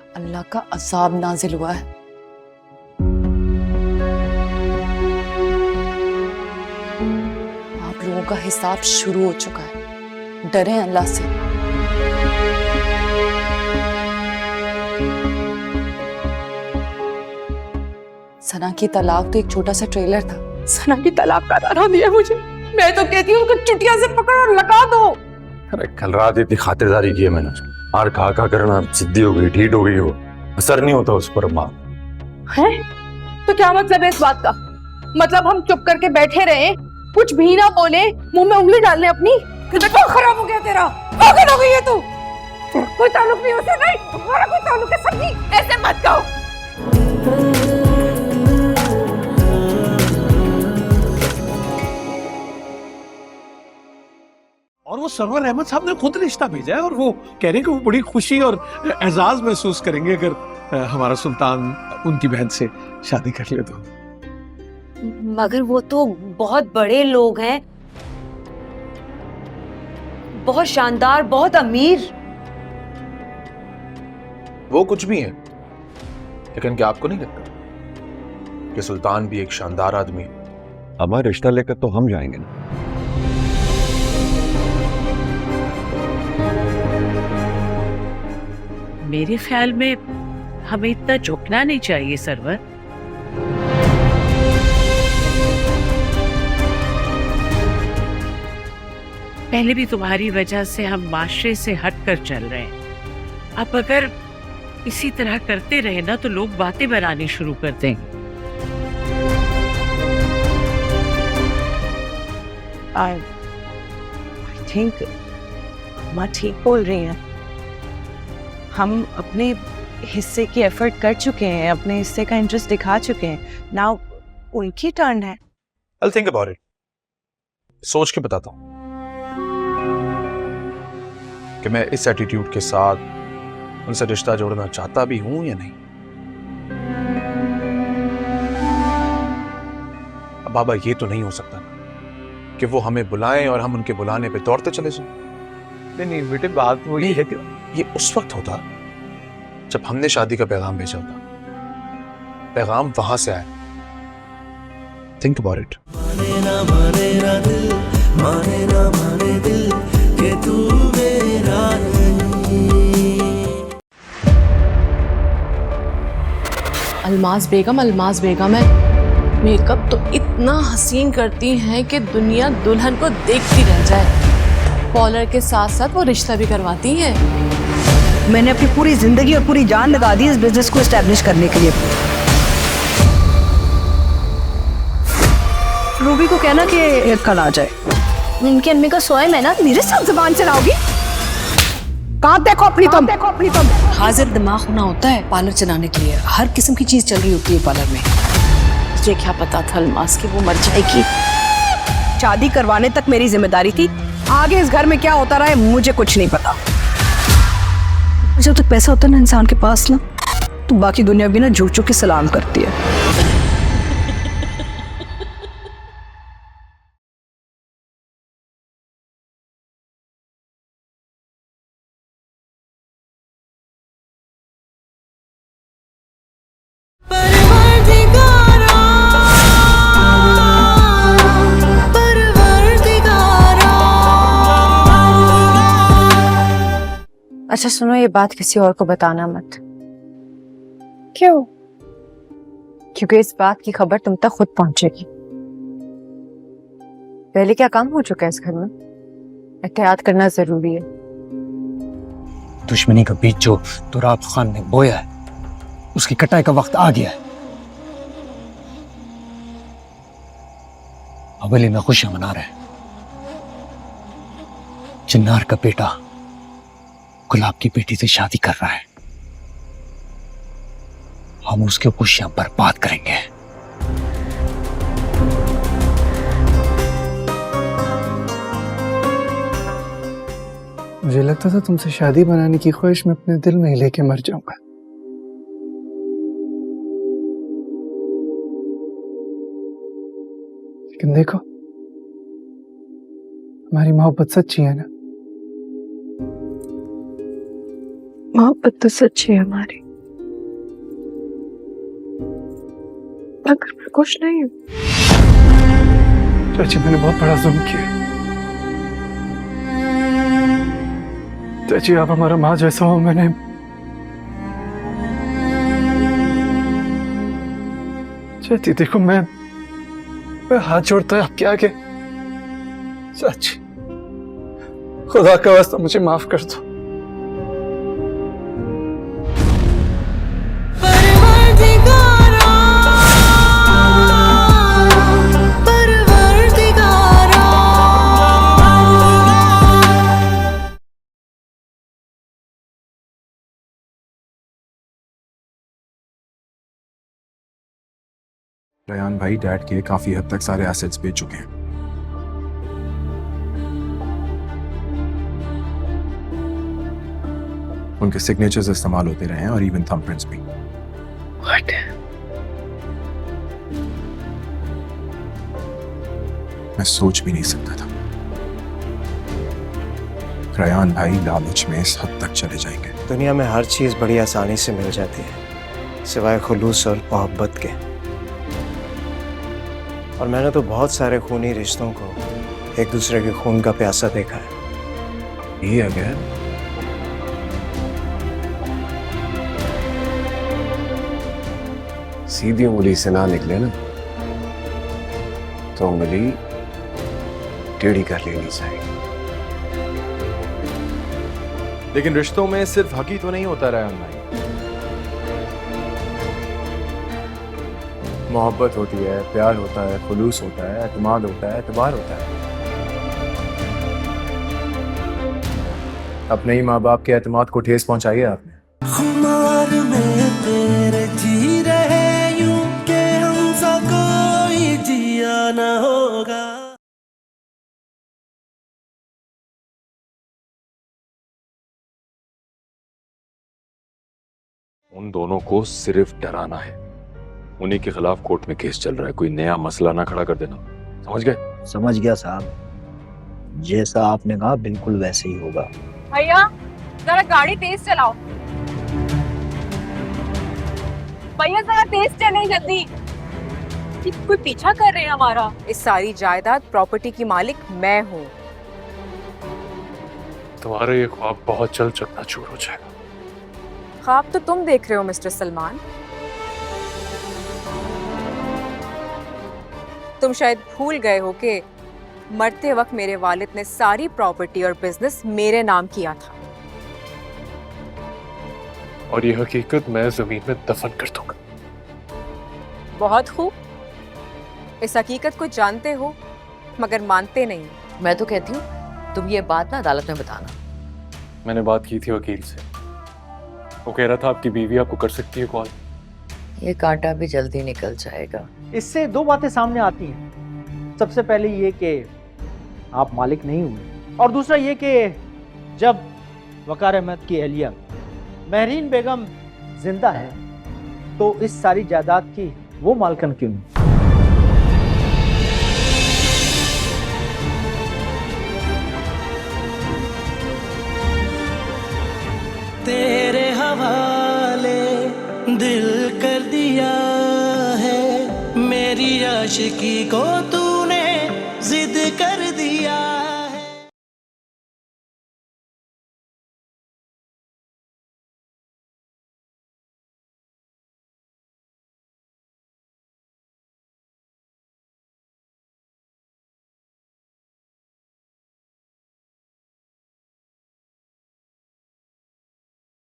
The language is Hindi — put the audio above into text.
अल्लाह का अज़ाब नाजिल हुआ है। आप लोगों का हिसाब शुरू हो चुका है। डरें अल्लाह से। सना की तलाक तो एक छोटा सा ट्रेलर था। सना की तलाक का नारा दिया मुझे। मैं तो कहती हूँ उनको चुटिया से पकड़ और लगा दो। अरे कल रात इतनी खातिरदारी की है मैंने, और खा करना सिद्धि हो गई, ठीक हो गई, वो असर नहीं होता उस पर। माँ है तो क्या मतलब है इस बात का? मतलब हम चुप करके बैठे रहे, कुछ भी ना बोले, मुंह में उंगली डालने अपनी? दिमाग खराब हो गया तेरा? पागल हो गई है तू? कोई ताल्लुक नहीं उसे, नहीं हमारा कोई ताल्लुक है। सब्जी ऐसे मत कहो। और वो सरवर अहमद साहब ने खुद रिश्ता भेजा है और वो कह रहे हैं कि वो बड़ी खुशी और एजाज महसूस करेंगे अगर हमारा सुल्तान उनकी बहन से शादी कर ले तो। मगर वो तो बहुत बड़े लोग हैं, बहुत शानदार, बहुत अमीर। वो कुछ भी है, लेकिन क्या आपको नहीं लगता कि सुल्तान भी एक शानदार आदमी है? हमारा रिश्ता लेकर तो हम जाएंगे ना। मेरे ख्याल में हमें इतना झुकना नहीं चाहिए सरवर। पहले भी तुम्हारी वजह से हम माशरे से हटकर चल रहे हैं। अब अगर इसी तरह करते रहे ना तो लोग बातें बनानी शुरू कर देंगे। आई थिंक माँ ठीक बोल रही हैं। हम अपने हिस्से की एफर्ट कर चुके हैं, अपने हिस्से का इंटरेस्ट दिखा चुके हैं। नाउ उनकी टर्न है। I'll think about it. सोच के बताता हूं कि मैं इस एटीट्यूड के साथ उनसे रिश्ता जोड़ना चाहता भी हूं या नहीं। अब बाबा ये तो नहीं हो सकता ना कि वो हमें बुलाएं और हम उनके बुलाने पे दौड़ते चले जाएं। नहीं बेटे, बात वो ये है कि ये उस वक्त होता जब हमने शादी का पैगाम भेजा होता। पैगाम वहां से आया। Think about it. माने ना माने ना दिल, माने ना माने दिल कि तू मेरा नहीं। अल्माज बेगम है। मेकअप तो इतना हसीन करती हैं कि दुनिया दुल्हन को देखती रह जाए। पॉलर के साथ साथ वो रिश्ता भी करवाती हैं। मैंने अपनी पूरी जिंदगी और पूरी जान लगा दी इस बिजनेस को एस्टेब्लिश करने के लिए। रूबी को कहना कि कल आ जाए। उनकी अम्मी का सोए मैं ना मेरे साथ जुबान चलाओगी? कहाँ देखो अपनी तुम। हाजिर दिमाग होना होता है पार्लर चलाने के लिए। हर किस्म की चीज चल रही होती है पार्लर में। मुझे क्या पता था अल्माज कि वो मर जाएगी। शादी करवाने तक मेरी जिम्मेदारी थी, आगे इस घर में क्या होता रहा है मुझे कुछ नहीं पता। जब तक पैसा होता है ना इंसान के पास ना, तो बाकी दुनिया भी ना झुक झुक के सलाम करती है। अच्छा सुनो, ये बात किसी और को बताना मत। क्यों? क्योंकि इस बात की खबर तुम तक खुद पहुंचेगी। पहले क्या काम हो चुका है इस घर में, एहतियात करना जरूरी है। दुश्मनी का बीज जो तुराब खान ने बोया है, उसकी कटाई का वक्त आ गया है। हवेली में खुशियां मना रहे हैं। चिन्नार का बेटा गुलाब की बेटी से शादी कर रहा है। हम उसकी खुशियां बर्बाद करेंगे। मुझे लगता था तुमसे शादी बनाने की ख्वाहिश मैं अपने दिल में ही लेके मर जाऊंगा, लेकिन देखो हमारी मोहब्बत सच्ची है ना। मोहब्बत तो सच्ची है हमारी। अगर मैं कुछ नहीं हूँ। चाची मैंने बहुत बड़ा जुल्म किया। चाची आप हमारा माँ जैसा हो। मैंने चाची देखो मैं हाथ जोड़ता है आपके आगे। चाची खुदा का वास्ता मुझे माफ कर दो। रयान भाई डैड के काफी हद तक सारे एसेट्स बेच चुके हैं। उनके सिग्नेचर्स इस्तेमाल होते रहे हैं और इवन थंबप्रिंट्स भी। What? मैं सोच भी नहीं सकता था रयान भाई लालच में इस हद तक चले जाएंगे। दुनिया में हर चीज बड़ी आसानी से मिल जाती है सिवाय खुलूस और मोहब्बत के। और मैंने तो बहुत सारे खूनी रिश्तों को एक दूसरे के खून का प्यासा देखा है। ये अगर सीधी उंगली से ना निकले ना तो उंगली टेढ़ी कर लेनी चाहिए। लेकिन रिश्तों में सिर्फ हक ही तो नहीं होता रयान भाई, मोहब्बत होती है, प्यार होता है, खुलूस होता है, एतमाद होता है, एतबार होता है। अपने ही माँ बाप के एतमाद को ठेस पहुंचाई है आपने। खुमार में तेरे जी रहे यूं के हमसा कोई जिया ना होगा। उन दोनों को सिर्फ डराना है। उन्हीं के खिलाफ कोर्ट में केस चल रहा है, कोई नया मसला ना खड़ा कर देना। समझ गए? समझ गया साहब, जैसा आपने कहा बिल्कुल वैसे ही होगा। भैया जरा गाड़ी तेज चलाओ। भैया जरा तेज चले जल्दी। कोई पीछा कर रहे हैं हमारा। इस सारी जायदाद प्रॉपर्टी की मालिक मैं हूँ। तुम्हारा ये ख्वाब बहुत जल्द चकनाचूर हो जाएगा। ख्वाब तो तुम देख रहे हो मिस्टर सलमान। तुम शायद भूल गए हो कि मरते वक्त मेरे वालिद ने सारी प्रॉपर्टी और बिजनेस मेरे नाम किया था। और ये हकीकत मैं जमीन में दफन कर दूंगा। बहुत खूब, इस हकीकत को जानते हो मगर मानते नहीं। मैं तो कहती हूँ तुम ये बात ना अदालत में बताना। मैंने बात की थी वकील से, वो कह रहा था आपकी बीवी आपको कर सकती है कॉल। ये कांटा भी जल्दी निकल जाएगा। इससे दो बातें सामने आती हैं। सबसे पहले ये कि आप मालिक नहीं हुए, और दूसरा ये कि जब वकार अहमद की अहलिया महरीन बेगम जिंदा है तो इस सारी जायदाद की वो मालकन क्यों नहीं? तेरे हवाले दिल कर दिया है, मेरी आशिकी को तूने जिद कर दिया।